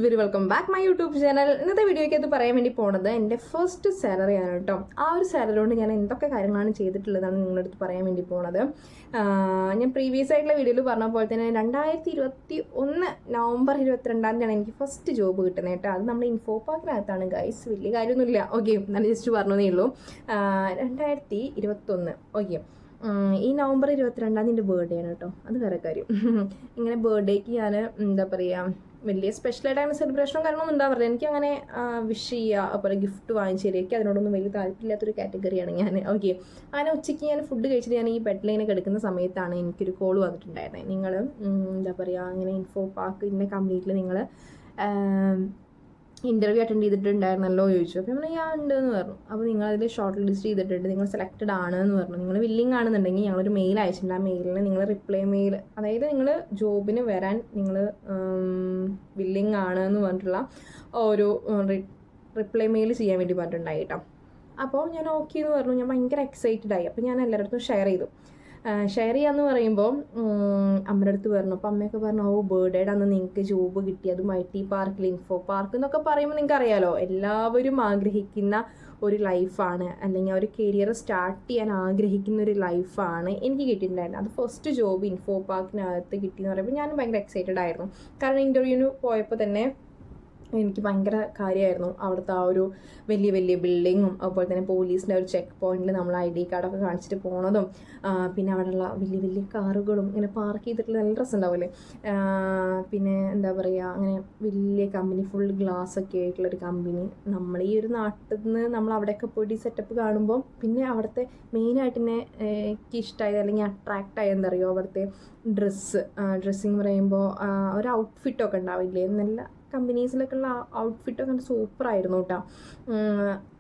Very welcome back my YouTube channel. ഇന്നത്തെ വീഡിയോയ്ക്കകത്ത് പറയാൻ വേണ്ടി പോണത് എൻ്റെ ഫസ്റ്റ് സാലറി ആണ് കേട്ടോ. ആ ഒരു സാലറി കൊണ്ട് ഞാൻ എന്തൊക്കെ കാര്യങ്ങളാണ് ചെയ്തിട്ടുള്ളതാണ് നിങ്ങളുടെ അടുത്ത് പറയാൻ വേണ്ടി പോണത്. ഞാൻ പ്രീവിയസ് ആയിട്ടുള്ള വീഡിയോയിൽ പറഞ്ഞ പോലെ തന്നെ 2021 നവംബർ 22 എനിക്ക് ഫസ്റ്റ് ജോബ് കിട്ടുന്നത് കേട്ടോ. അത് നമ്മുടെ ഇൻഫോ പാർക്കിനകത്താണ് ഗൈസ്. വലിയ കാര്യമൊന്നുമില്ല, ഓക്കെ, ഞാൻ ജസ്റ്റ് പറഞ്ഞതേ ഉള്ളൂ. 2021 ഓക്കെ. ഈ നവംബർ 22 എൻ്റെ ബർത്ത്ഡേ ആണ് കേട്ടോ. അത് വേറെ കാര്യം. ഇങ്ങനെ ബർത്ത്ഡേക്ക് ഞാൻ എന്താ പറയുക, വലിയ സ്പെഷ്യലായിട്ടാണ് സെലിബ്രേഷനോ കാര്യങ്ങളൊന്നും ഉണ്ടാവാറില്ല. എനിക്ക് അങ്ങനെ വിഷ് ചെയ്യുക, അതുപോലെ ഗിഫ്റ്റ് വാങ്ങിച്ചു തരിക, എനിക്ക് അതിനോടൊന്നും വലിയ താല്പര്യമില്ലാത്തൊരു കാറ്റഗറിയാണ് ഞാൻ. ഓക്കെ, അങ്ങനെ ഉച്ചയ്ക്ക് ഞാൻ ഫുഡ് കഴിച്ചിട്ട് ഞാൻ ഈ ബെഡിലിങ്ങനെ കിടക്കുന്ന സമയത്താണ് എനിക്കൊരു കോൾ വന്നിട്ടുണ്ടായിരുന്നത്. നിങ്ങൾ എന്താ പറയുക, അങ്ങനെ ഇൻഫോ പാർക്ക് ഇന്ന കമ്പനിയിൽ നിങ്ങൾ ഇൻ്റർവ്യൂ അറ്റൻഡ് ചെയ്തിട്ടുണ്ടായിരുന്നല്ലോ ചോദിച്ചു. അപ്പോൾ നമ്മൾ ഞാൻ ഉണ്ടെന്ന് പറഞ്ഞു. അപ്പോൾ നിങ്ങളതിൽ ഷോർട്ട് ലിസ്റ്റ് ചെയ്തിട്ടുണ്ട്, നിങ്ങൾ സെലക്റ്റഡ് ആണെന്ന് പറഞ്ഞു. നിങ്ങൾ വില്ലിങ് ആണെന്നുണ്ടെങ്കിൽ ഞങ്ങളൊരു മെയിൽ അയച്ചിട്ടുണ്ട്. ആ മെയിലിന് നിങ്ങൾ റിപ്ലൈ മെയിൽ, അതായത് നിങ്ങൾ ജോബിന് വരാൻ നിങ്ങൾ വില്ലിങ് ആണ് എന്ന് പറഞ്ഞിട്ടുള്ള ഒരു റിപ്ലൈ മെയിൽ ചെയ്യാൻ വേണ്ടി പറഞ്ഞിട്ടുണ്ടായി കേട്ടോ. അപ്പോൾ ഞാൻ ഓക്കെ എന്ന് പറഞ്ഞു. ഞാൻ ഭയങ്കര എക്സൈറ്റഡ് ആയി. അപ്പോൾ ഞാൻ എല്ലായിടത്തും ഷെയർ ചെയ്തു. ഷെയർ ചെയ്യാന്ന് പറയുമ്പോൾ അമ്മയുടെ അടുത്ത് പറഞ്ഞു. അപ്പോൾ അമ്മയൊക്കെ പറഞ്ഞു, ഓ ബർത്ത്ഡേയുടെ അന്ന് നിങ്ങൾക്ക് ജോബ് കിട്ടി, അതും IT പാർക്കിൽ ഇൻഫോ പാർക്ക് എന്നൊക്കെ പറയുമ്പോൾ നിങ്ങൾക്ക് അറിയാലോ, എല്ലാവരും ആഗ്രഹിക്കുന്ന ഒരു ലൈഫാണ്, അല്ലെങ്കിൽ ഒരു കരിയർ സ്റ്റാർട്ട് ചെയ്യാൻ ആഗ്രഹിക്കുന്ന ഒരു ലൈഫാണ് എനിക്ക് കിട്ടിയിട്ടുണ്ടായിരുന്നത്. അത് ഫസ്റ്റ് ജോബ് ഇൻഫോ പാർക്കിനകത്ത് കിട്ടിയെന്ന് പറയുമ്പോൾ ഞാൻ ഭയങ്കര എക്സൈറ്റഡ് ആയിരുന്നു. കാരണം ഇൻ്റർവ്യൂവിന് പോയപ്പോൾ തന്നെ എനിക്ക് ഭയങ്കര കാര്യമായിരുന്നു. അവിടുത്തെ ആ ഒരു വലിയ വലിയ ബിൽഡിങ്ങും, അതുപോലെ തന്നെ പോലീസിൻ്റെ ഒരു ചെക്ക് പോയിന്റിൽ നമ്മൾ ID കാർഡൊക്കെ കാണിച്ചിട്ട് പോണതും, പിന്നെ അവിടെയുള്ള വലിയ വലിയ കാറുകളും ഇങ്ങനെ പാർക്ക് ചെയ്തിട്ടുള്ള നല്ല രസമുണ്ടാവില്ലേ. പിന്നെ എന്താ പറയുക, അങ്ങനെ വലിയ കമ്പനി, ഫുൾ ഗ്ലാസ് ഒക്കെ ആയിട്ടുള്ളൊരു കമ്പനി. നമ്മൾ ഈ ഒരു നാട്ടിൽ നിന്ന് നമ്മൾ അവിടെയൊക്കെ പോയിട്ട് ഈ സെറ്റപ്പ് കാണുമ്പോൾ പിന്നെ അവിടുത്തെ മെയിനായിട്ട് എന്നെ എനിക്ക് ഇഷ്ടമായത് അല്ലെങ്കിൽ അട്രാക്റ്റ് ആയത് എന്താ പറയുക, അവിടുത്തെ ഡ്രസ്സിങ് പറയുമ്പോൾ ഒരു ഔട്ട്ഫിറ്റൊക്കെ ഉണ്ടാവില്ലേ, നല്ല കമ്പനീസിലൊക്കെ ഉള്ള ഔട്ട്ഫിറ്റൊക്കെ നല്ല സൂപ്പറായിരുന്നു കേട്ടോ.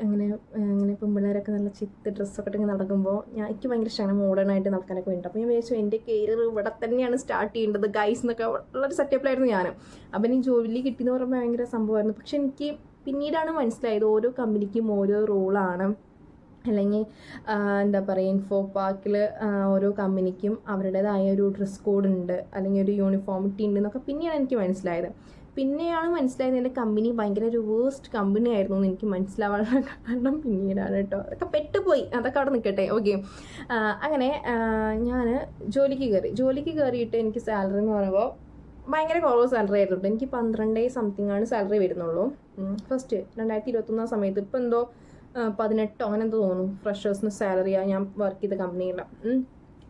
അങ്ങനെ പെൺപിള്ളേരൊക്കെ നല്ല ചിത്ത് ഡ്രസ്സൊക്കെ ഇട്ട് നടക്കുമ്പോൾ എനിക്ക് ഭയങ്കര ഇഷ്ടമാണ് മോഡേൺ ആയിട്ട് നടക്കാനൊക്കെ വേണ്ടി. അപ്പോൾ ഞാൻ വിചാരിച്ചു എൻ്റെ കരിയർ ഇവിടെ തന്നെയാണ് സ്റ്റാർട്ട് ചെയ്യേണ്ടത് ഗൈസ് എന്നൊക്കെ ഉള്ളൊരു സെറ്റപ്പിലായിരുന്നു ഞാൻ. അപ്പം എനിക്ക് ജോലി കിട്ടിയെന്ന് പറയുമ്പോൾ ഭയങ്കര സംഭവമായിരുന്നു. പക്ഷെ എനിക്ക് പിന്നീടാണ് മനസ്സിലായത് ഓരോ കമ്പനിക്കും ഓരോ റോളാണ്, അല്ലെങ്കിൽ എന്താ പറയുക, ഇൻഫോ പാർക്കിൽ ഓരോ കമ്പനിക്കും അവരുടേതായ ഒരു ഡ്രസ് കോഡ് ഉണ്ട്, അല്ലെങ്കിൽ ഒരു യൂണിഫോമിറ്റി ഉണ്ട് എന്നൊക്കെ പിന്നെയാണ് എനിക്ക് മനസ്സിലായത്. എൻ്റെ കമ്പനി ഭയങ്കര ഒരു വേസ്റ്റ് കമ്പനി ആയിരുന്നു എന്ന് എനിക്ക് മനസ്സിലാവാനുള്ള കാരണം പിന്നീടാണ് കേട്ടോ. അതൊക്കെ പെട്ടുപോയി, അതൊക്കെ അവിടെ നിൽക്കട്ടെ. ഓക്കെ, അങ്ങനെ ഞാൻ ജോലിക്ക് കയറിയിട്ട് എനിക്ക് സാലറി എന്ന് പറയുമ്പോൾ ഭയങ്കര കുറവ് സാലറി ആയിരുന്നു. എനിക്ക് 12 സംതിങ് ആണ് സാലറി വരുന്നുള്ളൂ ഫസ്റ്റ് 2021 സമയത്ത്. ഇപ്പോൾ എന്തോ 18 അങ്ങനെ എന്തോ തോന്നുന്നു ഫ്രഷേഴ്സിന് സാലറിയാണ് ഞാൻ വർക്ക് ചെയ്ത കമ്പനിയില്ല.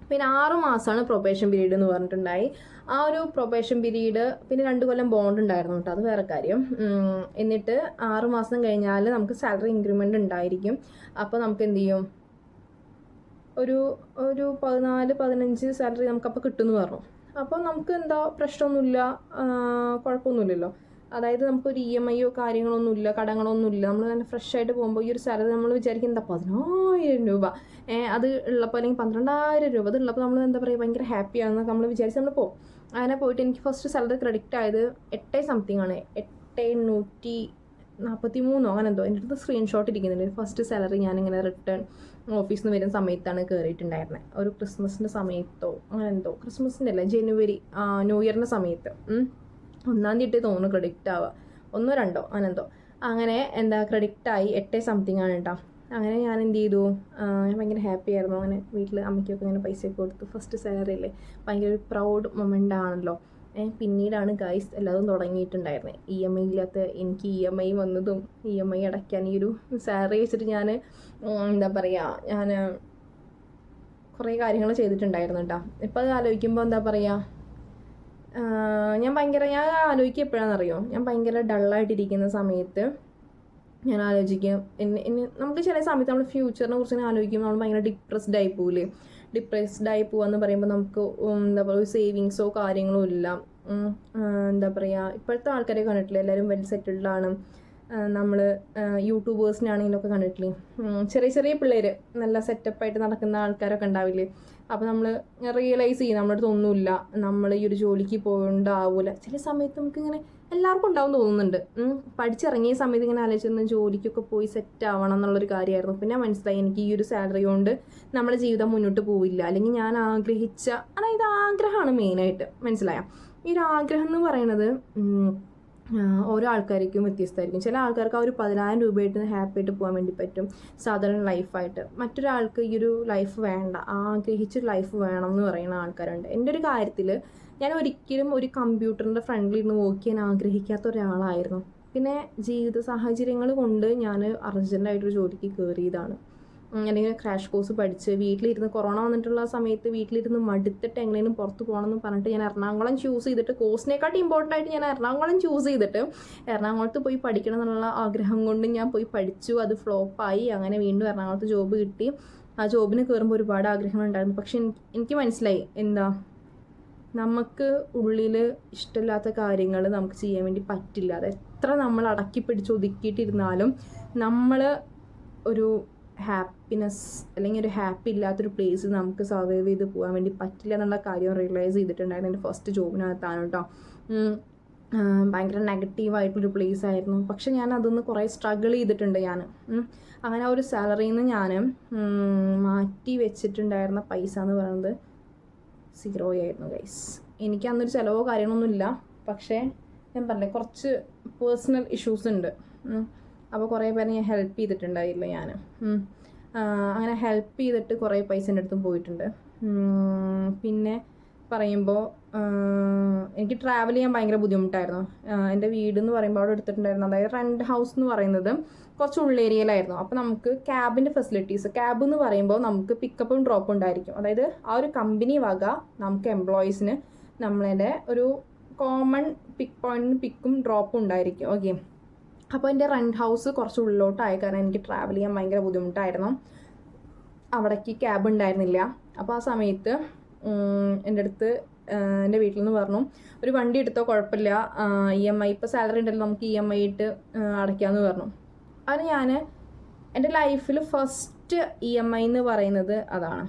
പിന്നെ 6 മാസമാണ് പ്രൊബേഷൻ പീരീഡ് എന്ന് പറഞ്ഞിട്ടുണ്ടായി. ആ ഒരു പ്രൊബേഷൻ പീരീഡ് പിന്നെ 2 കൊല്ലം ബോണ്ട് ഉണ്ടായിരുന്നു കേട്ടോ, അത് വേറെ കാര്യം. എന്നിട്ട് 6 മാസം കഴിഞ്ഞാൽ നമുക്ക് സാലറി ഇൻക്രിമെൻ്റ് ഉണ്ടായിരിക്കും. അപ്പോൾ നമുക്ക് എന്ത് ചെയ്യും, ഒരു 14-15 സാലറി നമുക്കപ്പോൾ കിട്ടുമെന്ന് പറഞ്ഞു. അപ്പോൾ നമുക്ക് എന്താ പ്രശ്നമൊന്നുമില്ല, കുഴപ്പമൊന്നുമില്ലല്ലോ. അതായത് നമുക്കൊരു EMI കാര്യങ്ങളൊന്നുമില്ല, കടങ്ങളൊന്നുമില്ല. നമ്മൾ തന്നെ ഫ്രഷ് ആയിട്ട് പോകുമ്പോൾ ഈ ഒരു സാലറി നമ്മൾ വിചാരിക്കും എന്താ 10,000 രൂപ അത് ഉള്ളപ്പോൾ, അല്ലെങ്കിൽ 12,000 രൂപ അത് ഉള്ളപ്പോൾ നമ്മൾ എന്താ പറയുക ഭയങ്കര ഹാപ്പിയാണെന്നൊക്കെ നമ്മൾ വിചാരിച്ച് നമ്മൾ പോകും. അങ്ങനെ പോയിട്ട് എനിക്ക് ഫസ്റ്റ് സാലറി ക്രെഡിറ്റ് ആയത് 8 സംതിങ് ആണ്, 8,143 അങ്ങനെ എന്തോ. എൻ്റെ അടുത്ത് സ്ക്രീൻഷോട്ട് ഇരിക്കുന്നുണ്ട്. ഫസ്റ്റ് സാലറി ഞാനിങ്ങനെ റിട്ടേൺ ഓഫീസിൽ നിന്ന് വരുന്ന സമയത്താണ് കയറിയിട്ടുണ്ടായിരുന്നത്. ഒരു ക്രിസ്മസിൻ്റെ സമയത്തോ അങ്ങനെ എന്തോ, ക്രിസ്മസിൻ്റെ അല്ല, ജനുവരി ന്യൂ ഇയറിൻ്റെ സമയത്ത് 1-ാം തീയതി തോന്നുന്നു ക്രെഡിറ്റ് ആവുക, 1-2 അങ്ങനെ എന്തോ. അങ്ങനെ എന്താ ക്രെഡിറ്റായി 8 സംതിങ് ആണ് കേട്ടോ. അങ്ങനെ ഞാൻ എന്ത് ചെയ്തു, ഞാൻ ഭയങ്കര ഹാപ്പി ആയിരുന്നു. അങ്ങനെ വീട്ടിൽ അമ്മയ്ക്കൊക്കെ ഇങ്ങനെ പൈസയൊക്കെ കൊടുത്തു. ഫസ്റ്റ് സാലറി അല്ലേ, ഭയങ്കര ഒരു പ്രൗഡ് മൊമെൻ്റ് ആണല്ലോ. പിന്നീടാണ് ഗൈസ് എല്ലാതും തുടങ്ങിയിട്ടുണ്ടായിരുന്നത്. EMI ഇല്ലാത്ത എനിക്ക് EMI വന്നതും, EMI അടയ്ക്കാൻ ഈ ഒരു സാലറി വെച്ചിട്ട് ഞാൻ എന്താ പറയുക, ഞാൻ കുറേ കാര്യങ്ങൾ ചെയ്തിട്ടുണ്ടായിരുന്നു കേട്ടോ. ഇപ്പോൾ അത് ആലോചിക്കുമ്പോൾ എന്താ പറയുക, ഞാൻ ആലോചിക്കുക എപ്പോഴാണെന്നറിയോ, ഞാൻ ഭയങ്കര ഡള്ളായിട്ടിരിക്കുന്ന സമയത്ത് ഞാൻ ആലോചിക്കും, നമുക്ക് ചില സമയത്ത് നമ്മൾ ഫ്യൂച്ചറിനെ കുറിച്ച് ആലോചിക്കുമ്പോൾ നമ്മൾ ഭയങ്കര ഡിപ്രസ്ഡ് ആയി പോവില്ലേ. ഡിപ്രസ്ഡ് ആയി പോവാന്ന് പറയുമ്പോൾ നമുക്ക് എന്താ പറയുക, സേവിങ്സോ കാര്യങ്ങളോ ഇല്ല. എന്താ പറയുക, ഇപ്പോഴത്തെ ആൾക്കാരെ കണ്ടിട്ടില്ലേ, എല്ലാവരും വെൽ സെറ്റിൽഡാണ്. നമ്മൾ യൂട്യൂബേഴ്സിനാണെങ്കിലൊക്കെ കണ്ടിട്ടില്ലേ, ചെറിയ ചെറിയ പിള്ളേർ നല്ല സെറ്റപ്പായിട്ട് നടക്കുന്ന ആൾക്കാരൊക്കെ ഉണ്ടാവില്ലേ. അപ്പോൾ നമ്മൾ റിയലൈസ് ചെയ്യും നമ്മുടെ അടുത്ത് ഒന്നുമില്ല, നമ്മൾ ഈ ഒരു ജോലിക്ക് പോകണ്ടാവില്ല. ചില സമയത്ത് നമുക്കിങ്ങനെ എല്ലാവർക്കും ഉണ്ടാവും തോന്നുന്നുണ്ട്. പഠിച്ചിറങ്ങിയ സമയത്ത് ഇങ്ങനെ ആലോചിച്ചിരുന്ന ജോലിക്കൊക്കെ പോയി സെറ്റ് ആവണം എന്നുള്ളൊരു കാര്യമായിരുന്നു. പിന്നെ മനസ്സിലായി എനിക്ക് ഈ ഒരു സാലറി കൊണ്ട് നമ്മുടെ ജീവിതം മുന്നോട്ട് പോവില്ല, അല്ലെങ്കിൽ ഞാൻ ആഗ്രഹിച്ച, അതായത് ആഗ്രഹമാണ് മെയിനായിട്ട്, മനസ്സിലായോ. ഈ ഒരു ആഗ്രഹം എന്ന് പറയുന്നത് ഓരോ ആൾക്കാർക്കും വ്യത്യസ്തമായിരിക്കും. ചില ആൾക്കാർക്ക് ആ ഒരു 10,000 രൂപയായിട്ട് ഹാപ്പി ആയിട്ട് പോകാൻ വേണ്ടി പറ്റും, സാധാരണ ലൈഫായിട്ട്. മറ്റൊരാൾക്ക് ഈ ഒരു ലൈഫ് വേണ്ട, ആഗ്രഹിച്ചൊരു ലൈഫ് വേണം എന്ന് പറയുന്ന ആൾക്കാരുണ്ട്. എൻ്റെ ഒരു കാര്യത്തിൽ ഞാൻ ഒരിക്കലും ഒരു കമ്പ്യൂട്ടറിൻ്റെ ഫ്രണ്ടിലിരുന്ന് വർക്ക് ചെയ്യാൻ ആഗ്രഹിക്കാത്ത ഒരാളായിരുന്നു. പിന്നെ ജീവിത സാഹചര്യങ്ങൾ കൊണ്ട് ഞാൻ അർജൻറ്റായിട്ടൊരു ജോലിക്ക് കയറിയതാണ്. അല്ലെങ്കിൽ ക്രാഷ് കോഴ്സ് പഠിച്ച് വീട്ടിലിരുന്ന് കൊറോണ വന്നിട്ടുള്ള സമയത്ത് വീട്ടിലിരുന്ന് മടുത്തിട്ട് എങ്ങനെയും പുറത്ത് പോകണമെന്ന് പറഞ്ഞിട്ട് ഞാൻ എറണാകുളം ചൂസ് ചെയ്തിട്ട്, കോഴ്സിനെക്കാട്ടി ഇമ്പോർട്ടൻ്റ് ആയിട്ട് ഞാൻ എറണാകുളം ചൂസ് ചെയ്തിട്ട് എറണാകുളത്ത് പോയി പഠിക്കണം എന്നുള്ള ആഗ്രഹം കൊണ്ട് ഞാൻ പോയി പഠിച്ചു. അത് ഫ്ലോപ്പായി. അങ്ങനെ വീണ്ടും എറണാകുളത്ത് ജോബ് കിട്ടി. ആ ജോബിന് കയറുമ്പോൾ ഒരുപാട് ആഗ്രഹങ്ങളുണ്ടായിരുന്നു. പക്ഷെ എനിക്ക് മനസ്സിലായി, എന്താ, നമുക്ക് ഉള്ളിൽ ഇഷ്ടമില്ലാത്ത കാര്യങ്ങൾ നമുക്ക് ചെയ്യാൻ വേണ്ടി പറ്റില്ല. അത് എത്ര നമ്മൾ അടക്കി പിടിച്ച് ഒതുക്കിയിട്ടിരുന്നാലും നമ്മൾ ഒരു ഹാപ്പിനെസ് അല്ലെങ്കിൽ ഒരു ഹാപ്പി ഇല്ലാത്തൊരു പ്ലേസ് നമുക്ക് സർവൈവ് ചെയ്ത് പോകാൻ വേണ്ടി പറ്റില്ല എന്നുള്ള കാര്യം റിയലൈസ് ചെയ്തിട്ടുണ്ടായിരുന്നു എൻ്റെ ഫസ്റ്റ് ജോബിനകത്താണ് കേട്ടോ. ഭയങ്കര നെഗറ്റീവായിട്ടുള്ളൊരു പ്ലേസ് ആയിരുന്നു. പക്ഷെ ഞാൻ അതൊന്ന് കുറേ സ്ട്രഗിൾ ചെയ്തിട്ടുണ്ട് ഞാൻ. അങ്ങനെ ആ ഒരു സാലറിയിൽ നിന്ന് ഞാൻ മാറ്റി വെച്ചിട്ടുണ്ടായിരുന്ന പൈസ എന്ന് പറയുന്നത് 0 ആയിരുന്നു ഗൈസ്. എനിക്ക് അന്നൊരു ചിലവോ കാര്യങ്ങളൊന്നുമില്ല. പക്ഷേ ഞാൻ പറഞ്ഞില്ലേ, കുറച്ച് പേഴ്സണൽ ഇഷ്യൂസ് ഉണ്ട്. അപ്പോൾ കുറേ പേരെ ഞാൻ ഹെൽപ്പ് ചെയ്തിട്ടുണ്ടായില്ല ഞാൻ. അങ്ങനെ ഹെൽപ്പ് ചെയ്തിട്ട് കുറേ പൈസ എൻ്റെ അടുത്തും പോയിട്ടുണ്ട്. പിന്നെ പറയുമ്പോൾ എനിക്ക് ട്രാവൽ ചെയ്യാൻ ഭയങ്കര ബുദ്ധിമുട്ടായിരുന്നു. എൻ്റെ വീടെന്ന് പറയുമ്പോൾ അവിടെ എടുത്തിട്ടുണ്ടായിരുന്നു, അതായത് റെൻ്റ് ഹൗസ് എന്ന് പറയുന്നത് കുറച്ച് ഉള്ളേരിയയിലായിരുന്നു. അപ്പോൾ നമുക്ക് ക്യാബിൻ്റെ ഫെസിലിറ്റീസ്, ക്യാബ് എന്ന് പറയുമ്പോൾ നമുക്ക് പിക്കപ്പും ഡ്രോപ്പും ഉണ്ടായിരിക്കും. അതായത് ആ ഒരു കമ്പനി വക നമുക്ക് എംപ്ലോയീസിന് നമ്മളുടെ ഒരു കോമൺ പിക്ക് പോയിന്റിന് പിക്കും ഡ്രോപ്പും ഉണ്ടായിരിക്കും. ഓക്കെ, അപ്പോൾ എൻ്റെ റെൻ്റ് ഹൗസ് കുറച്ച് ഉള്ളിലോട്ടായ കാരണം എനിക്ക് ട്രാവൽ ചെയ്യാൻ ഭയങ്കര ബുദ്ധിമുട്ടായിരുന്നു. അവിടേക്ക് ക്യാബ് ഉണ്ടായിരുന്നില്ല. അപ്പോൾ ആ സമയത്ത് എൻ്റെ അടുത്ത് എൻ്റെ വീട്ടിൽ നിന്ന് പറഞ്ഞു, ഒരു വണ്ടി എടുത്തോ, കുഴപ്പമില്ല, EMI ഇപ്പോൾ സാലറി ഉണ്ടല്ലോ, നമുക്ക് EMI ഇട്ട് അടയ്ക്കാമെന്ന് പറഞ്ഞു. അത് ഞാൻ എൻ്റെ ലൈഫിൽ ഫസ്റ്റ് EMI എന്ന് പറയുന്നത് അതാണ്.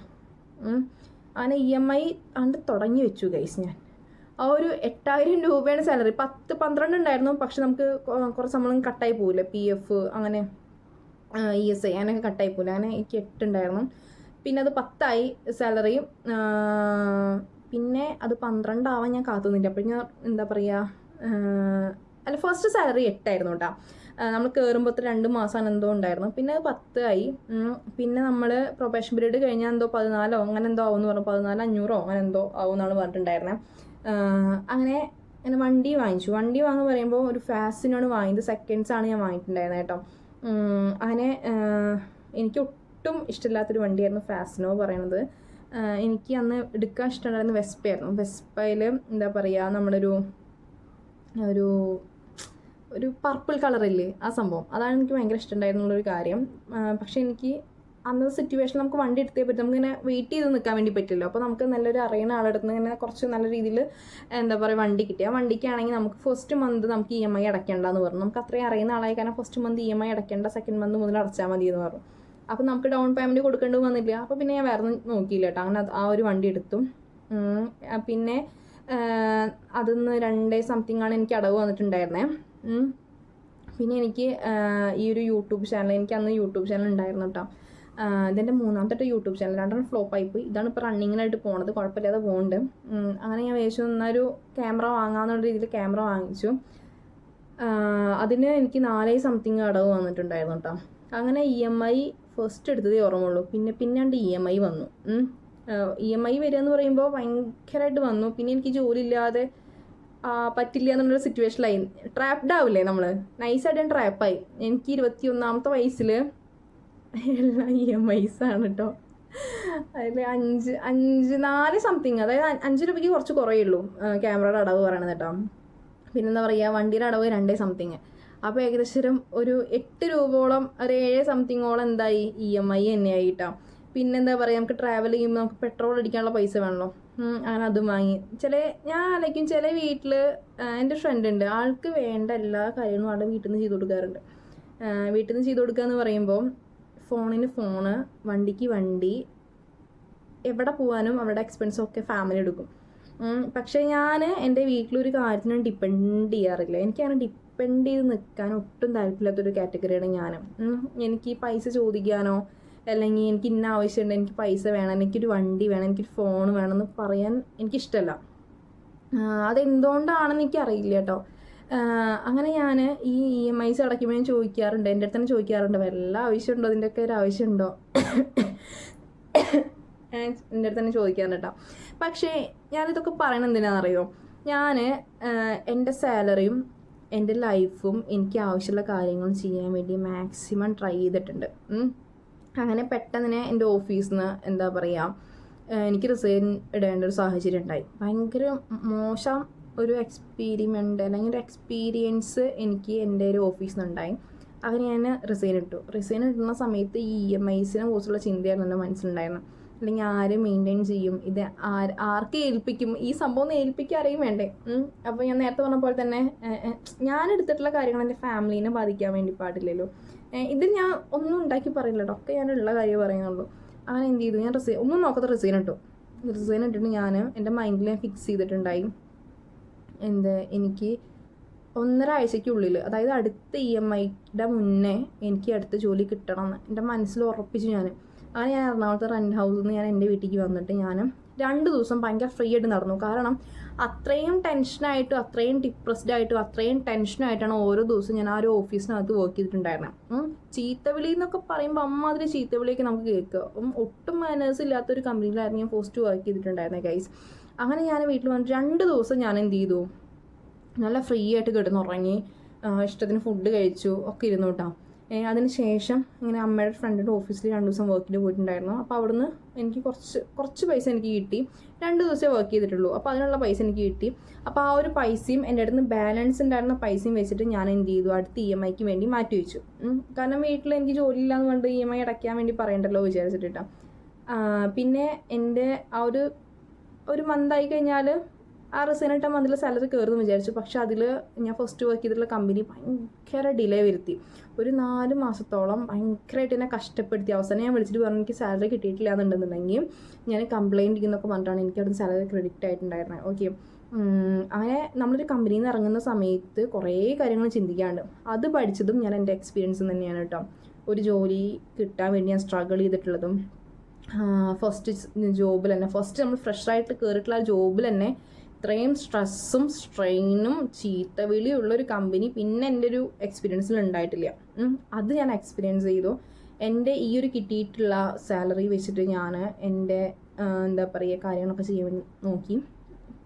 അങ്ങനെ EMI കണ്ട് തുടങ്ങി വെച്ചു ഗൈസ്. ഞാൻ ആ ഒരു 8,000 രൂപയാണ് സാലറി. 10-12 ഉണ്ടായിരുന്നു. പക്ഷെ നമുക്ക് കുറച്ച് ശമ്പളം കട്ടായി പോകില്ല, PF അങ്ങനെ ESI അങ്ങനെയൊക്കെ കട്ടായി പോകില്ല. അങ്ങനെ എനിക്ക് 8 ഉണ്ടായിരുന്നു. പിന്നെ അത് 10 സാലറി. പിന്നെ അത് 12 ആവാൻ ഞാൻ കാത്തുനിന്നില്ല. അപ്പോൾ ഞാൻ എന്താ പറയുക, അല്ല, ഫസ്റ്റ് സാലറി 8 ആയിരുന്നു കേട്ടോ. നമ്മൾ കയറുമ്പോൾ 2 മാസമാണ് എന്തോ ഉണ്ടായിരുന്നു. പിന്നെ അത് 10 ആയി. പിന്നെ നമ്മൾ പ്രൊബേഷൻ പീരീഡ് കഴിഞ്ഞാൽ എന്തോ 14 അങ്ങനെ എന്തോ ആവുമെന്ന് പറഞ്ഞു. 14,500 അങ്ങനെ എന്തോ ആവും എന്നാണ് പറഞ്ഞിട്ടുണ്ടായിരുന്നത്. അങ്ങനെ വണ്ടി വാങ്ങിച്ചു. വണ്ടി വാങ്ങുക പറയുമ്പോൾ ഒരു ഫാസിനാണ് വാങ്ങിയത്. സെക്കൻഡ്സ് ആണ് ഞാൻ വാങ്ങിയിട്ടുണ്ടായിരുന്നത് കേട്ടോ. അങ്ങനെ എനിക്ക് ഒട്ടും ഇഷ്ടമില്ലാത്തൊരു വണ്ടിയായിരുന്നു ഫാസിനോ പറയുന്നത്. എനിക്ക് അന്ന് എടുക്കാൻ ഇഷ്ടമുണ്ടായിരുന്ന വെസ്പയായിരുന്നു. വെസ്പയിൽ എന്താ പറയുക, നമ്മളൊരു ഒരു പർപ്പിൾ കളറില്ലേ, ആ സംഭവം, അതാണ് എനിക്ക് ഭയങ്കര ഇഷ്ടമുണ്ടായിരുന്നുള്ളൊരു കാര്യം. പക്ഷേ എനിക്ക് അന്നത്തെ സിറ്റുവേഷൻ നമുക്ക് വണ്ടി എടുത്തേ പറ്റും. നമുക്കിങ്ങനെ വെയിറ്റ് ചെയ്ത് നിൽക്കാൻ വേണ്ടി പറ്റില്ല. അപ്പോൾ നമുക്ക് നല്ലൊരു അറിയുന്ന ആളെടുത്ത് ഇങ്ങനെ കുറച്ച് നല്ല രീതിയിൽ എന്താ പറയുക വണ്ടി കിട്ടി. ആ വണ്ടിക്കാണെങ്കിൽ നമുക്ക് ഫസ്റ്റ് മന്ത് നമുക്ക് EMI അടയ്ക്കേണ്ടെന്ന് പറഞ്ഞു. നമുക്ക് അത്രയും അറിയുന്ന ആളായി കാരണം ഫസ്റ്റ് മന്ത് EMI അടയ്ക്കേണ്ട, സെക്കൻഡ് മന്ത് മുതൽ അടച്ചാൽ മതി എന്ന് പറഞ്ഞു. അപ്പോൾ നമുക്ക് ഡൗൺ പേയ്മെൻറ്റ് കൊടുക്കേണ്ടി വന്നില്ല. അപ്പോൾ പിന്നെ ഞാൻ വേറെ നോക്കിയില്ല കേട്ടോ. അങ്ങനെ ആ ഒരു വണ്ടി എടുത്തു. പിന്നെ അതിന്ന് 2 സംതിങ് ആണ് എനിക്ക് അടവ് വന്നിട്ടുണ്ടായിരുന്നേ. പിന്നെ എനിക്ക് ഈ ഒരു യൂട്യൂബ് ചാനൽ, എനിക്ക് അന്ന് യൂട്യൂബ് ചാനൽ ഉണ്ടായിരുന്നു കേട്ടോ. ഇതെൻ്റെ 3ാമത്തെ യൂട്യൂബ് ചാനൽ. 2 ഫ്ലോപ്പായി പോയി. ഇതാണ് ഇപ്പോൾ റണ്ണിങ്ങിനായിട്ട് പോകുന്നത്. കുഴപ്പമില്ലാതെ പോകുന്നുണ്ട്. അങ്ങനെ ഞാൻ വിചാരിച്ചു എന്നൊരു ക്യാമറ വാങ്ങാമെന്നുള്ള രീതിയിൽ ക്യാമറ വാങ്ങിച്ചു. അതിന് എനിക്ക് 4 സംതിങ് അടവ് വന്നിട്ടുണ്ടായിരുന്നു കേട്ടോ. അങ്ങനെ EMI ഫസ്റ്റ് എടുത്തതേ ഓർമ്മയുള്ളൂ. പിന്നാണ്ട് EMI വന്നു. EMI വരിക എന്ന് പറയുമ്പോൾ ഭയങ്കരമായിട്ട് വന്നു. പിന്നെ എനിക്ക് ജോലി ഇല്ലാതെ പറ്റില്ല എന്നുള്ളൊരു സിറ്റുവേഷനിലായി. ട്രാപ്ഡ് ആവില്ലേ നമ്മൾ, നൈസായിട്ട് ഞാൻ ട്രാപ്പായി. എനിക്ക് 21ാമത്തെ വയസ്സിൽ എല്ലാ EMIs ആണ് കേട്ടോ. അതിൽ 4 സംതിങ്, അതായത് 5 രൂപയ്ക്ക് കുറച്ച് കുറയുള്ളൂ ക്യാമറയുടെ അടവ് പറയണത് കേട്ടോ. പിന്നെന്താ പറയുക, വണ്ടിയുടെ അടവ് 2 സംതിങ്. അപ്പോൾ ഏകദേശം ഒരു 8 രൂപയോളം, ഒരു 7 സംതിങ്ങോളം എന്തായി EMI തന്നെയായി കേട്ടോ. പിന്നെന്താ പറയുക, നമുക്ക് ട്രാവൽ ചെയ്യുമ്പോൾ നമുക്ക് പെട്രോൾ അടിക്കാനുള്ള പൈസ വേണമല്ലോ. അങ്ങനെ അതും വാങ്ങി. ഞാൻ ആലോചിക്കും, ചില വീട്ടിൽ എൻ്റെ ഫ്രണ്ട് ഉണ്ട്, ആൾക്ക് വേണ്ട എല്ലാ കാര്യങ്ങളും ആളുടെ വീട്ടിൽ നിന്ന് ചെയ്ത് കൊടുക്കാറുണ്ട്. വീട്ടിൽ നിന്ന് ചെയ്ത് കൊടുക്കുക എന്ന് പറയുമ്പോൾ ഫോണിന് ഫോണ്, വണ്ടിക്ക് വണ്ടി, എവിടെ പോകാനും അവരുടെ എക്സ്പെൻസൊക്കെ ഫാമിലി എടുക്കും. പക്ഷേ ഞാൻ എൻ്റെ വീട്ടിലൊരു കാര്യത്തിനും ഡിപ്പെൻഡ് ചെയ്യാറില്ല. എനിക്കങ്ങനെ ഡിപ്പെൻഡ് ചെയ്ത് നിൽക്കാൻ ഒട്ടും താല്പര്യമില്ലാത്തൊരു കാറ്റഗറിയാണ് ഞാൻ. എനിക്ക് പൈസ ചോദിക്കാനോ അല്ലെങ്കിൽ എനിക്ക് ഇന്ന ആവശ്യമുണ്ട്, എനിക്ക് പൈസ വേണം, എനിക്കൊരു വണ്ടി വേണം, എനിക്കൊരു ഫോൺ വേണമെന്ന് പറയാൻ എനിക്കിഷ്ടമല്ല. അതെന്തുകൊണ്ടാണെന്ന് എനിക്കറിയില്ല കേട്ടോ. അങ്ങനെ ഞാൻ ഈ EMIs അടയ്ക്കുമ്പോൾ ഞാൻ ചോദിക്കാറുണ്ട്, എൻ്റെ അടുത്ത് തന്നെ ചോദിക്കാറുണ്ട്, വല്ല ആവശ്യമുണ്ടോ, അതിൻ്റെയൊക്കെ ഒരു ആവശ്യമുണ്ടോ എൻ്റെ അടുത്ത് തന്നെ ചോദിക്കാറുണ്ട് കേട്ടോ. പക്ഷേ ഞാനിതൊക്കെ പറയണത് എന്തിനാണെന്നറിയോ, ഞാൻ എൻ്റെ സാലറിയും എൻ്റെ ലൈഫും എനിക്ക് ആവശ്യമുള്ള കാര്യങ്ങൾ ചെയ്യാൻ വേണ്ടി മാക്സിമം ട്രൈ ചെയ്തിട്ടുണ്ട്. അങ്ങനെ പെട്ടെന്ന് എൻ്റെ ഓഫീസിൽ നിന്ന് എന്താ പറയുക, എനിക്ക് റിസൈൻ ഇടേണ്ട ഒരു സാഹചര്യം ഉണ്ടായി. ഭയങ്കര മോശം ഒരു എക്സ്പീരിമെൻ്റ് അല്ലെങ്കിൽ ഒരു എക്സ്പീരിയൻസ് എനിക്ക് എൻ്റെ ഒരു ഓഫീസിൽ നിന്നുണ്ടായി. അങ്ങനെ ഞാൻ റിസൈൻ ഇടുന്ന സമയത്ത് ഈ EMIസിനെ കുറിച്ചുള്ള ചിന്തയാണ് എൻ്റെ മനസ്സിലുണ്ടായിരുന്നത്. അല്ലെങ്കിൽ ആര് മെയിൻറ്റെയിൻ ചെയ്യും, ഇത് ആർക്ക് ഏൽപ്പിക്കും, ഈ സംഭവം ഒന്ന് ഏൽപ്പിക്കാൻ അറിയും വേണ്ടേ. അപ്പോൾ ഞാൻ നേരത്തെ പറഞ്ഞ പോലെ തന്നെ ഞാൻ എടുത്തിട്ടുള്ള കാര്യങ്ങൾ എൻ്റെ ഫാമിലീനെ ബാധിക്കാൻ വേണ്ടി പാടില്ലല്ലോ. ഇത് ഞാൻ ഒന്നും ഉണ്ടാക്കി പറയില്ല കേട്ടോ, ഒക്കെ ഞാനുള്ള കാര്യം പറയുന്നുള്ളൂ. അങ്ങനെ എന്ത് ചെയ്തു, ഞാൻ ഒന്നും നോക്കാത്ത റിസൈൻ ഇട്ടിട്ട് ഞാൻ എൻ്റെ മൈൻഡിൽ ഞാൻ ഫിക്സ് ചെയ്തിട്ടുണ്ടായി എനിക്ക് 1.5 ആഴ്ചയ്ക്കുള്ളിൽ, അതായത് അടുത്ത EMIയുടെ മുന്നേ എനിക്ക് അടുത്ത ജോലി കിട്ടണം എന്ന് എൻ്റെ മനസ്സിൽ ഉറപ്പിച്ചു ഞാൻ. അങ്ങനെ ഞാൻ എറണാകുളത്തെ റെൻറ്റ് ഹൗസിൽ നിന്ന് ഞാൻ എൻ്റെ വീട്ടിലേക്ക് വന്നിട്ട് ഞാൻ 2 ദിവസം ഭയങ്കര ഫ്രീ ആയിട്ട് നടന്നു. കാരണം അത്രയും ടെൻഷനായിട്ടും അത്രയും ഡിപ്രസ്ഡ് ആയിട്ടും അത്രയും ടെൻഷനായിട്ടാണ് ഓരോ ദിവസവും ഞാൻ ആ ഒരു ഓഫീസിനകത്ത് വർക്ക് ചെയ്തിട്ടുണ്ടായിരുന്നത്. ചീത്തവിളി എന്നൊക്കെ പറയുമ്പോൾ അമ്മാതിരി ചീത്തവിളിയൊക്കെ നമുക്ക് കേൾക്കുക. ഒട്ടും മാനേഴ്സ് ഇല്ലാത്തൊരു കമ്പനിയിലായിരുന്നു ഞാൻ ഫസ്റ്റ് വർക്ക് ചെയ്തിട്ടുണ്ടായിരുന്നത് ഗൈസ്. അങ്ങനെ ഞാൻ വീട്ടിൽ വന്നിട്ട് 2 ദിവസം ഞാൻ എന്ത് ചെയ്തു, നല്ല ഫ്രീ ആയിട്ട് കിടന്നുറങ്ങി, ഇഷ്ടത്തിന് ഫുഡ് കഴിച്ചു, ഒക്കെ ഇരുന്നു കേട്ടോ. അതിന് ശേഷം ഇങ്ങനെ അമ്മയുടെ ഫ്രണ്ടിൻ്റെ ഓഫീസിൽ 2 ദിവസം വർക്കിന് പോയിട്ടുണ്ടായിരുന്നു. അപ്പോൾ അവിടുന്ന് എനിക്ക് കുറച്ച് പൈസ എനിക്ക് കിട്ടി. 2 ദിവസമേ വർക്ക് ചെയ്തിട്ടുള്ളൂ. അപ്പോൾ അതിനുള്ള പൈസ എനിക്ക് കിട്ടി. അപ്പോൾ ആ ഒരു പൈസയും എൻ്റെ അടുത്ത് ബാലൻസ് ഉണ്ടായിരുന്ന പൈസയും വെച്ചിട്ട് ഞാൻ എന്ത് ചെയ്തു, അടുത്ത EMIക്ക് വേണ്ടി മാറ്റി വെച്ചു. കാരണം വീട്ടിൽ എനിക്ക് ജോലിയില്ലാന്ന് പറഞ്ഞിട്ട് EMI അടയ്ക്കാൻ വേണ്ടി പറയണ്ടല്ലോ വിചാരിച്ചിട്ടാണ്. പിന്നെ എൻ്റെ ആ ഒരു മന്തായി കഴിഞ്ഞാൽ ആ റിസൈൻ ഇട്ട മന്തിൽ സാലറി കയറുമെന്ന് വിചാരിച്ചു. പക്ഷെ അതിൽ ഞാൻ ഫസ്റ്റ് വർക്ക് ചെയ്തിട്ടുള്ള കമ്പനി ഭയങ്കര ഡിലേ വരുത്തി. ഒരു 4 മാസത്തോളം ഭയങ്കരമായിട്ട് എന്നെ കഷ്ടപ്പെടുത്തി. അവസാനം ഞാൻ വിളിച്ചിട്ട് പറഞ്ഞു എനിക്ക് സാലറി കിട്ടിയിട്ടില്ല എന്നുണ്ടെന്നുണ്ടെങ്കിൽ ഞാൻ കംപ്ലയിൻറ്റ് ചെയ്യുന്നൊക്കെ പറഞ്ഞിട്ടാണ് എനിക്ക് അവിടെ സാലറി ക്രെഡിറ്റ് ആയിട്ടുണ്ടായിരുന്നത്. ഓക്കെ, അങ്ങനെ നമ്മളൊരു കമ്പനിയിൽ നിന്ന് ഇറങ്ങുന്ന സമയത്ത് കുറേ കാര്യങ്ങൾ ചിന്തിക്കാണ്ട്, അത് പഠിച്ചതും ഞാൻ എൻ്റെ എക്സ്പീരിയൻസ് തന്നെയാണ് കേട്ടോ. ഒരു ജോലി കിട്ടാൻ വേണ്ടി ഞാൻ സ്ട്രഗിൾ ചെയ്തിട്ടുള്ളതും ഫസ്റ്റ് ജോബിൽ തന്നെ, ഫസ്റ്റ് നമ്മൾ ഫ്രഷായിട്ട് കയറിയിട്ടുള്ള ആ ജോബിൽ തന്നെ ഇത്രയും സ്ട്രെസ്സും സ്ട്രെയിനും ചീത്തവിളിയുള്ളൊരു കമ്പനി പിന്നെ എൻ്റെ ഒരു എക്സ്പീരിയൻസിൽ ഉണ്ടായിട്ടില്ല. അത് ഞാൻ എക്സ്പീരിയൻസ് ചെയ്തു. എൻ്റെ ഈ ഒരു കിട്ടിയിട്ടുള്ള സാലറി വെച്ചിട്ട് ഞാൻ എൻ്റെ എന്താ പറയുക കാര്യങ്ങളൊക്കെ ചെയ്യാൻ നോക്കി.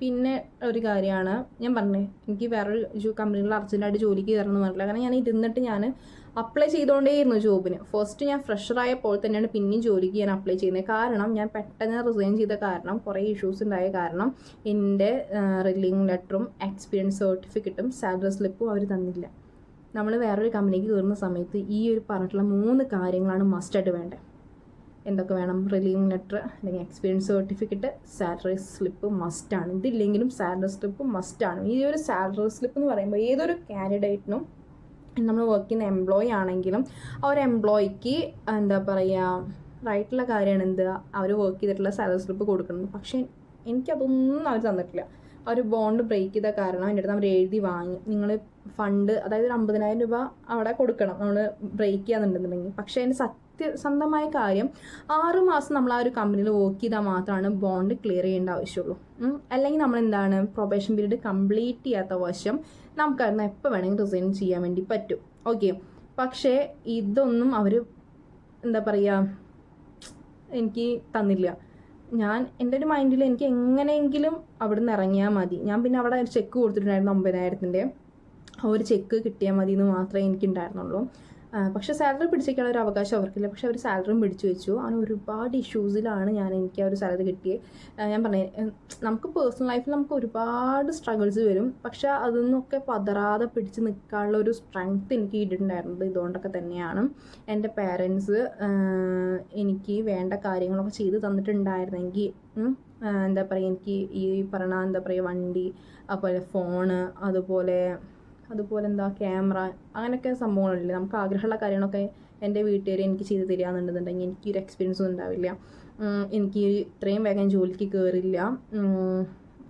പിന്നെ ഒരു കാര്യമാണ് ഞാൻ പറഞ്ഞത്, എനിക്ക് വേറൊരു കമ്പനിയിൽ അർജൻറ്റായിട്ട് ജോലിക്ക് കയറണമെന്ന് പറഞ്ഞില്ല. കാരണം ഞാൻ ഇരുന്നിട്ട് ഞാൻ അപ്ലൈ ചെയ്തുകൊണ്ടേയിരുന്നു ജോബിന്. ഫസ്റ്റ് ഞാൻ ഫ്രഷറായപ്പോൾ തന്നെയാണ് പിന്നെയും ജോലിക്ക് ഞാൻ അപ്ലൈ ചെയ്യുന്നത്. കാരണം ഞാൻ പെട്ടെന്ന് റിസൈൻ ചെയ്ത കാരണം, കുറേ ഇഷ്യൂസ് ഉണ്ടായ കാരണം എൻ്റെ റിലീവിങ് ലെറ്ററും എക്സ്പീരിയൻസ് സർട്ടിഫിക്കറ്റും സാലറി സ്ലിപ്പും അവർ തന്നില്ല. നമ്മൾ വേറൊരു കമ്പനിക്ക് കയറുന്ന സമയത്ത് ഈ ഒരു പറഞ്ഞിട്ടുള്ള 3 കാര്യങ്ങളാണ് മസ്റ്റായിട്ട് വേണ്ടത്. എന്തൊക്കെ വേണം? റിലീവിങ് ലെറ്റർ അല്ലെങ്കിൽ എക്സ്പീരിയൻസ് സർട്ടിഫിക്കറ്റ്, സാലറി സ്ലിപ്പ് മസ്റ്റാണ്. ഇതില്ലെങ്കിലും സാലറി സ്ലിപ്പ് മസ്റ്റാണ്. ഈ ഒരു സാലറി സ്ലിപ്പ് എന്ന് പറയുമ്പോൾ ഏതൊരു കാൻഡിഡേറ്റിനും, നമ്മൾ വർക്ക് ചെയ്യുന്ന എംപ്ലോയി ആണെങ്കിലും ആ ഒരു എംപ്ലോയിക്ക് എന്താ പറയുക റൈറ്റുള്ള കാര്യമാണ് എന്ത്, അവർ വർക്ക് ചെയ്തിട്ടുള്ള സാലറി സ്ലിപ്പ് കൊടുക്കണം. പക്ഷേ എനിക്കതൊന്നും അവർ തന്നിട്ടില്ല. ആ ഒരു ബോണ്ട് ബ്രേക്ക് ചെയ്ത കാരണം എൻ്റെ അടുത്ത് അവർ എഴുതി വാങ്ങി, നിങ്ങൾ ഫണ്ട് അതായത് ഒരു 50,000 രൂപ അവിടെ കൊടുക്കണം നമ്മൾ ബ്രേക്ക് ചെയ്യാന്നുണ്ടെന്നുണ്ടെങ്കിൽ. പക്ഷേ അതിൻ്റെ സത്യസന്ധമായ കാര്യം 6 മാസം നമ്മൾ ആ ഒരു കമ്പനിയിൽ വർക്ക് ചെയ്താൽ മാത്രമാണ് ബോണ്ട് ക്ലിയർ ചെയ്യേണ്ട ആവശ്യമുള്ളൂ. അല്ലെങ്കിൽ നമ്മൾ എന്താണ്, പ്രൊബേഷൻ പീരീഡ് കംപ്ലീറ്റ് ചെയ്യാത്ത വശം നമുക്കറിയാം എപ്പോൾ വേണമെങ്കിൽ റിസൈൻ ചെയ്യാൻ വേണ്ടി പറ്റും. ഓക്കെ, പക്ഷേ ഇതൊന്നും അവർ എന്താ പറയുക എനിക്ക് തന്നില്ല. എൻ്റെ ഒരു മൈൻഡിൽ എനിക്ക് എങ്ങനെയെങ്കിലും അവിടെ നിന്ന് ഇറങ്ങിയാൽ മതി. ഞാൻ പിന്നെ അവിടെ ഒരു ചെക്ക് കൊടുത്തിട്ടുണ്ടായിരുന്നു 50,000-ൻ്റെ. ആ ഒരു ചെക്ക് കിട്ടിയാൽ മതി എന്ന് മാത്രമേ എനിക്കുണ്ടായിരുന്നുള്ളൂ. പക്ഷേ സാലറി പിടിച്ചേക്കാനുള്ള ഒരു അവകാശം അവർക്കില്ല. പക്ഷേ അവർ സാലറിയും പിടിച്ചു വെച്ചു. അങ്ങനെ ഒരുപാട് ഇഷ്യൂസിലാണ് എനിക്ക് ആ ഒരു സാലറി കിട്ടിയത്. ഞാൻ പറഞ്ഞേ, നമുക്ക് പേഴ്സണൽ ലൈഫിൽ നമുക്ക് ഒരുപാട് സ്ട്രഗിൾസ് വരും. പക്ഷേ അതൊന്നൊക്കെ പതറാതെ പിടിച്ച് നിൽക്കാനുള്ള ഒരു സ്ട്രെങ്ത്ത് എനിക്ക് കിട്ടിയിട്ടുണ്ടായിരുന്നത് ഇതുകൊണ്ടൊക്കെ തന്നെയാണ്. എൻ്റെ പേരൻസ് എനിക്ക് വേണ്ട കാര്യങ്ങളൊക്കെ ചെയ്ത് തന്നിട്ടുണ്ടായിരുന്നെങ്കിൽ എന്താ പറയുക, എനിക്ക് ഈ പറഞ്ഞ എന്താ പറയുക വണ്ടി, അതുപോലെ ഫോണ്, അതുപോലെ എന്താ ക്യാമറ, അങ്ങനെയൊക്കെ സംഭവങ്ങളില്ലേ, നമുക്ക് ആഗ്രഹമുള്ള കാര്യങ്ങളൊക്കെ എൻ്റെ വീട്ടുകാർ എനിക്ക് ചെയ്ത് തരികയെന്നുണ്ടെന്നുണ്ടെങ്കിൽ എനിക്കൊരു എക്സ്പീരിയൻസ് ഒന്നും ഉണ്ടാവില്ല. എനിക്ക് ഇത്രയും വേഗം ജോലിക്ക് കയറില്ല.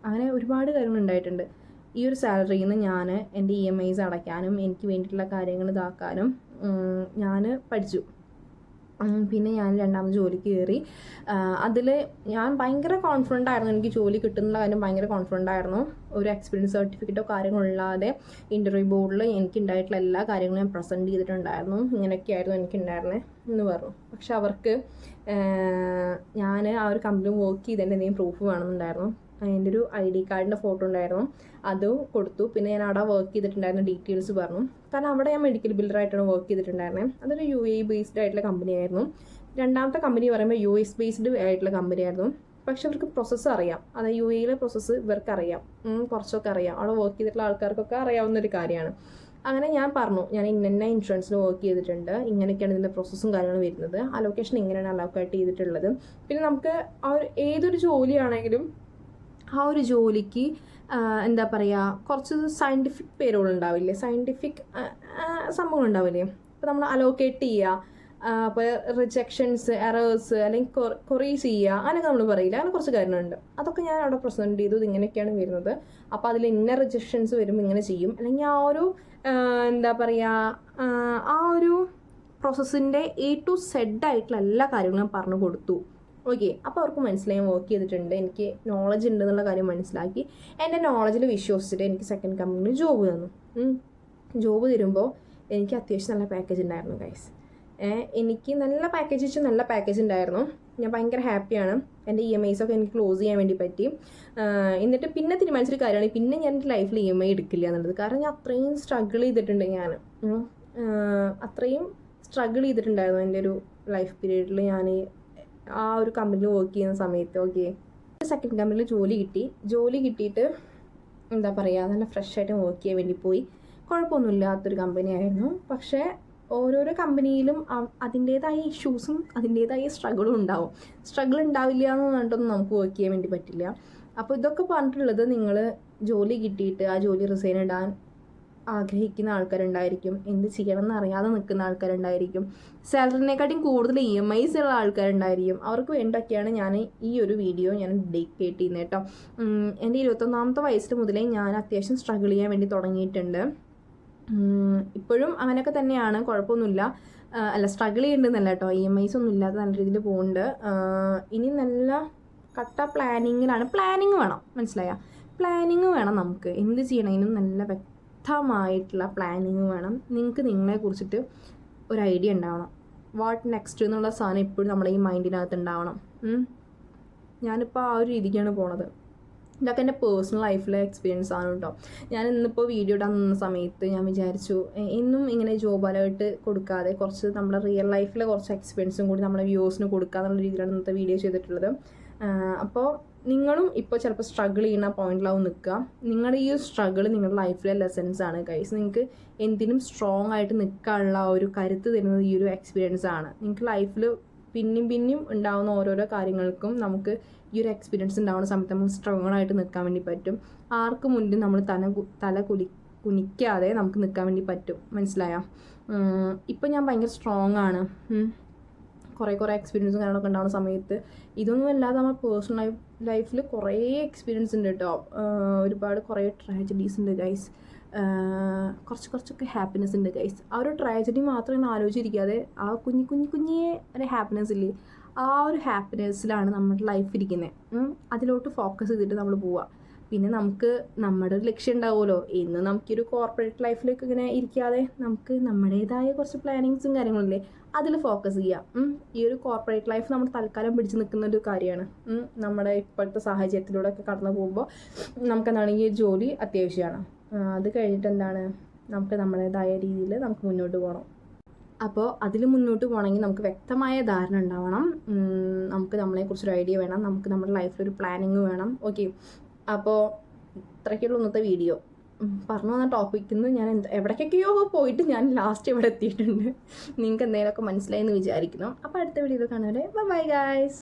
അങ്ങനെ ഒരുപാട് കാര്യങ്ങൾ ഉണ്ടായിട്ടുണ്ട്. ഈ ഒരു സാലറിയിൽ നിന്ന് ഞാൻ എൻ്റെ EMIs അടയ്ക്കാനും എനിക്ക് വേണ്ടിയിട്ടുള്ള കാര്യങ്ങൾ ഇതാക്കാനും ഞാൻ പഠിച്ചു. പിന്നെ ഞാൻ രണ്ടാമത് ജോലിക്ക് കയറി. അതിൽ ഞാൻ ഭയങ്കര കോൺഫിഡൻ്റ് ആയിരുന്നു, എനിക്ക് ജോലി കിട്ടുന്ന കാര്യം ഭയങ്കര കോൺഫിഡൻ്റ് ആയിരുന്നു. ഒരു എക്സ്പീരിയൻസ് സർട്ടിഫിക്കറ്റോ കാര്യങ്ങളില്ലാതെ ഇൻ്റർവ്യൂ ബോർഡിൽ എനിക്കുണ്ടായിട്ടുള്ള എല്ലാ കാര്യങ്ങളും ഞാൻ പ്രസൻറ്റ് ചെയ്തിട്ടുണ്ടായിരുന്നു. ഇങ്ങനെയൊക്കെയായിരുന്നു എനിക്കുണ്ടായിരുന്നത് എന്ന് പറഞ്ഞു. പക്ഷെ അവർക്ക് ഞാൻ ആ ഒരു കമ്പനി വർക്ക് ചെയ്തതിൻ്റെ എന്തെങ്കിലും പ്രൂഫ് വേണമെന്നുണ്ടായിരുന്നു. അതിൻ്റെ ഒരു ID കാർഡിൻ്റെ ഫോട്ടോ ഉണ്ടായിരുന്നു, അത് കൊടുത്തു. പിന്നെ ഞാൻ അവിടെ വർക്ക് ചെയ്തിട്ടുണ്ടായിരുന്ന ഡീറ്റെയിൽസ് പറഞ്ഞു. കാരണം അവിടെ ഞാൻ മെഡിക്കൽ ബിൽഡറായിട്ടാണ് വർക്ക് ചെയ്തിട്ടുണ്ടായിരുന്നത്. അതൊരു UAE ബേസ്ഡ് ആയിട്ടുള്ള കമ്പനിയായിരുന്നു. രണ്ടാമത്തെ കമ്പനി പറയുമ്പോൾ US ബേസ്ഡ് ആയിട്ടുള്ള കമ്പനിയായിരുന്നു. പക്ഷെ അവർക്ക് പ്രോസസ്സ് അറിയാം, അതായത് UAEയിലെ പ്രോസസ്സ് ഇവർക്ക് അറിയാം, കുറച്ചൊക്കെ അറിയാം. അവിടെ വർക്ക് ചെയ്തിട്ടുള്ള ആൾക്കാർക്കൊക്കെ അറിയാവുന്ന ഒരു കാര്യമാണ്. അങ്ങനെ ഞാൻ പറഞ്ഞു, ഞാൻ ഇന്ന ഇൻഷുറൻസിൽ വർക്ക് ചെയ്തിട്ടുണ്ട്, ഇങ്ങനെയൊക്കെയാണ് ഇതിൻ്റെ പ്രോസസ്സും കാര്യങ്ങളും വരുന്നത്, അലോക്കേഷൻ ഇങ്ങനെയാണ് അലോക്കേറ്റ് ചെയ്തിട്ടുള്ളത്. പിന്നെ നമുക്ക് ആ ഒരു ഏതൊരു ജോലിയാണെങ്കിലും ആ ഒരു ജോലിക്ക് എന്താ പറയുക, കുറച്ച് സയൻറ്റിഫിക് പേരുകളുണ്ടാവില്ലേ, സയൻറ്റിഫിക് സംഭവങ്ങൾ ഉണ്ടാവില്ലേ. അപ്പോൾ നമ്മൾ അലോക്കേറ്റ് ചെയ്യുക, അപ്പോൾ റിജക്ഷൻസ്, എറേഴ്സ്, അല്ലെങ്കിൽ കൊറീസ് ചെയ്യുക, അങ്ങനെയൊക്കെ നമ്മൾ പറയില്ല. അങ്ങനെ കുറച്ച് കാര്യങ്ങളുണ്ട്. അതൊക്കെ ഞാൻ അവിടെ പ്രസൻറ്റ് ചെയ്തു, ഇതിങ്ങനെയൊക്കെയാണ് വരുന്നത്. അപ്പോൾ അതിൽ ഇന്ന റിജക്ഷൻസ് വരുമ്പോൾ ഇങ്ങനെ ചെയ്യും, അല്ലെങ്കിൽ ആ ഒരു എന്താ പറയുക, ആ ഒരു പ്രോസസ്സിൻ്റെ A to Z ആയിട്ടുള്ള എല്ലാ കാര്യങ്ങളും ഞാൻ പറഞ്ഞു കൊടുത്തു. ഓക്കെ, അപ്പോൾ അവർക്ക് മനസ്സിലായി വർക്ക് ചെയ്തിട്ടുണ്ട്, എനിക്ക് നോളജ് ഉണ്ട് എന്നുള്ള കാര്യം മനസ്സിലാക്കി. എൻ്റെ നോളജിൽ വിശ്വസിച്ചിട്ട് എനിക്ക് സെക്കൻഡ് കമ്പനിയിൽ ജോബ് തന്നു. ജോബ് തരുമ്പോൾ എനിക്ക് അത്യാവശ്യം നല്ല പാക്കേജ് ഉണ്ടായിരുന്നു ഗൈസ്. എനിക്ക് നല്ല പാക്കേജ് വെച്ചാൽ നല്ല പാക്കേജ് ഉണ്ടായിരുന്നു. ഞാൻ ഭയങ്കര ഹാപ്പിയാണ്. എൻ്റെ EMIs ഒക്കെ എനിക്ക് ക്ലോസ് ചെയ്യാൻ വേണ്ടി പറ്റി. എന്നിട്ട് പിന്നെ തീരുമാനിച്ചൊരു കാര്യമാണ്, പിന്നെ ഞാൻ എൻ്റെ ലൈഫിൽ EMI എടുക്കില്ല എന്നുള്ളത്. കാരണം ഞാൻ അത്രയും സ്ട്രഗിൾ ചെയ്തിട്ടുണ്ട്. ഞാൻ അത്രയും സ്ട്രഗിൾ ചെയ്തിട്ടുണ്ടായിരുന്നു എൻ്റെ ഒരു ലൈഫ് പീരീഡിൽ. ഞാൻ ആ ഒരു കമ്പനിയിൽ വർക്ക് ചെയ്യുന്ന സമയത്ത്. ഓക്കെ, സെക്കൻഡ് കമ്പനിയിൽ ജോലി കിട്ടിയിട്ട് എന്താ പറയുക, നല്ല ഫ്രഷ് ആയിട്ട് വർക്ക് ചെയ്യാൻ വേണ്ടി പോയി. കുഴപ്പമൊന്നുമില്ലാത്തൊരു കമ്പനിയായിരുന്നു. പക്ഷേ ഓരോരോ കമ്പനിയിലും അതിൻ്റേതായ ഇഷ്യൂസും അതിൻ്റേതായ സ്ട്രഗിളും ഉണ്ടാവും. സ്ട്രഗിൾ ഉണ്ടാവില്ല എന്ന് പറഞ്ഞിട്ടൊന്നും നമുക്ക് വർക്ക് ചെയ്യാൻ വേണ്ടി പറ്റില്ല. അപ്പോൾ ഇതൊക്കെ പറഞ്ഞിട്ടുള്ളത്, നിങ്ങൾ ജോലി കിട്ടിയിട്ട് ആ ജോലി റിസൈൻ ഇടാൻ ആഗ്രഹിക്കുന്ന ആൾക്കാരുണ്ടായിരിക്കും, എന്ത് ചെയ്യണമെന്ന് അറിയാതെ നിൽക്കുന്ന ആൾക്കാരുണ്ടായിരിക്കും, സാലറിനെക്കാട്ടിയും കൂടുതൽ EMIs ഉള്ള ആൾക്കാരുണ്ടായിരിക്കും. അവർക്ക് വേണ്ടിയൊക്കെയാണ് ഞാൻ ഈ ഒരു വീഡിയോ ഞാൻ ഡെഡിക്കേറ്റ് ചെയ്യുന്നത് കേട്ടോ. എൻ്റെ 21ാമത്തെ വയസ്സിൽ മുതലേ ഞാൻ അത്യാവശ്യം സ്ട്രഗിൾ ചെയ്യാൻ വേണ്ടി തുടങ്ങിയിട്ടുണ്ട്. ഇപ്പോഴും അങ്ങനെയൊക്കെ തന്നെയാണ്, കുഴപ്പമൊന്നുമില്ല. അല്ല, സ്ട്രഗിൾ ചെയ്യുന്നുണ്ടെന്നല്ല കേട്ടോ, EMIs ഒന്നും ഇല്ലാതെ നല്ല രീതിയിൽ പോകുന്നുണ്ട്. ഇനി നല്ല കട്ട പ്ലാനിങ്ങിലാണ്. പ്ലാനിങ് വേണം, മനസ്സിലായ? പ്ലാനിങ് വേണം. നമുക്ക് എന്ത് ചെയ്യണമെങ്കിലും നല്ല വ്യക്തമായിട്ടുള്ള പ്ലാനിങ് വേണം. നിങ്ങൾക്ക് നിങ്ങളെ കുറിച്ചിട്ട് ഒരു ഐഡിയ ഉണ്ടാവണം. വാട്ട് നെക്സ്റ്റ് എന്നുള്ള സാധനം എപ്പോഴും നമ്മുടെ ഈ മൈൻഡിനകത്ത് ഉണ്ടാവണം. ഞാനിപ്പോൾ ആ ഒരു രീതിക്കാണ് പോണത്. ഇതൊക്കെ എൻ്റെ പേഴ്സണൽ ലൈഫിലെ എക്സ്പീരിയൻസ് ആണ് കേട്ടോ. ഞാൻ ഇന്നിപ്പോൾ വീഡിയോ ഇടാൻ നിന്ന സമയത്ത് ഞാൻ വിചാരിച്ചു, എന്നും ഇങ്ങനെ ജോബ് അലേർട്ട് കൊടുക്കാതെ കുറച്ച് നമ്മുടെ റിയൽ ലൈഫിലെ കുറച്ച് എക്സ്പീരിയൻസും കൂടി നമ്മളെ വ്യൂവേഴ്സിന് കൊടുക്കുക എന്നുള്ള രീതിയിലാണ് ഇന്നത്തെ വീഡിയോ ചെയ്തിട്ടുള്ളത്. അപ്പോൾ നിങ്ങളും ഇപ്പോൾ ചിലപ്പോൾ സ്ട്രഗിൾ ചെയ്യുന്ന പോയിന്റിലാവും നിൽക്കുക. നിങ്ങളുടെ ഈ സ്ട്രഗിൾ നിങ്ങളുടെ ലൈഫിലെ ലെസൺസ് ആണ് ഗൈസ്. നിങ്ങൾക്ക് എന്തിനും സ്ട്രോങ് ആയിട്ട് നിൽക്കാനുള്ള ഒരു കരുത്ത് തരുന്നത് ഈ ഒരു എക്സ്പീരിയൻസ് ആണ്. നിങ്ങൾക്ക് ലൈഫിൽ പിന്നെയും ഉണ്ടാകുന്ന ഓരോരോ കാര്യങ്ങൾക്കും നമുക്ക് ഈ ഒരു എക്സ്പീരിയൻസ് ഉണ്ടാകുന്ന സമയത്ത് നമുക്ക് സ്ട്രോങ് ആയിട്ട് നിൽക്കാൻ വേണ്ടി പറ്റും. ആർക്ക് മുന്നിൽ നമ്മൾ തല കുനിക്കാതെ നമുക്ക് നിൽക്കാൻ വേണ്ടി പറ്റും. മനസ്സിലായോ? ഇപ്പം ഞാൻ ഭയങ്കര സ്ട്രോങ് ആണ്. കുറേ എക്സ്പീരിയൻസും കാര്യങ്ങളൊക്കെ ഉണ്ടാകുന്ന സമയത്ത് ഇതൊന്നും അല്ലാതെ നമ്മൾ പേഴ്സണൽ ലൈഫിൽ കുറേ എക്സ്പീരിയൻസ് ഉണ്ട് കേട്ടോ. ഒരുപാട് കുറേ ട്രാജഡീസ് ഉണ്ട് ഗൈസ്. കുറച്ചൊക്കെ ഹാപ്പിനെസ് ഉണ്ട് ഗൈസ്. ആ ഒരു ട്രാജഡി മാത്രം ഇങ്ങനെ ആലോചിച്ചിരിക്കാതെ ആ കുഞ്ഞിയെ ഒരു ഹാപ്പിനെസ് ഇല്ലേ, ആ ഒരു ഹാപ്പിനെസ്സിലാണ് നമ്മുടെ ലൈഫ് ഇരിക്കുന്നത്. അതിലോട്ട് ഫോക്കസ് ചെയ്തിട്ട് നമ്മൾ പോവുക. പിന്നെ നമുക്ക് നമ്മുടെ ഒരു ലക്ഷ്യം ഉണ്ടാവുമല്ലോ. ഇന്ന് നമുക്കൊരു കോർപ്പറേറ്റ് ലൈഫിലേക്ക് ഇങ്ങനെ ഇരിക്കാതെ നമുക്ക് നമ്മുടേതായ കുറച്ച് പ്ലാനിങ്സും കാര്യങ്ങളില്ലേ, അതിൽ ഫോക്കസ് ചെയ്യാം. ഈ ഒരു കോർപ്പറേറ്റ് ലൈഫ് നമ്മൾ തൽക്കാലം പിടിച്ച് നിൽക്കുന്ന ഒരു കാര്യമാണ്. നമ്മുടെ ഇപ്പോഴത്തെ സാഹചര്യത്തിലൂടെ ഒക്കെ കടന്നു പോകുമ്പോൾ നമുക്കെന്താണ് ഈ ജോലി അത്യാവശ്യമാണ്. അത് കഴിഞ്ഞിട്ട് എന്താണ്, നമുക്ക് നമ്മുടേതായ രീതിയിൽ നമുക്ക് മുന്നോട്ട് പോകണം. അപ്പോൾ അതിൽ മുന്നോട്ട് പോകണമെങ്കിൽ നമുക്ക് വ്യക്തമായ ധാരണ ഉണ്ടാവണം. നമുക്ക് നമ്മളെക്കുറിച്ചൊരു ഐഡിയ വേണം. നമുക്ക് നമ്മുടെ ലൈഫിലൊരു പ്ലാനിങ് വേണം. ഓക്കെ, അപ്പോൾ ഇത്രയ്ക്കുള്ള ഇന്നത്തെ വീഡിയോ. പറഞ്ഞു വന്ന ടോപ്പിക്കിൽ നിന്ന് ഞാൻ എവിടേക്കൊക്കെയോ പോയിട്ട് ഞാൻ ലാസ്റ്റ് ഇവിടെ എത്തിയിട്ടുണ്ട്. നിങ്ങൾക്ക് എന്തെങ്കിലുമൊക്കെ മനസ്സിലായെന്ന് വിചാരിക്കുന്നു. അപ്പോൾ അടുത്ത വീഡിയോയിൽ കാണുന്നവരെ ബൈ ഗൈസ്.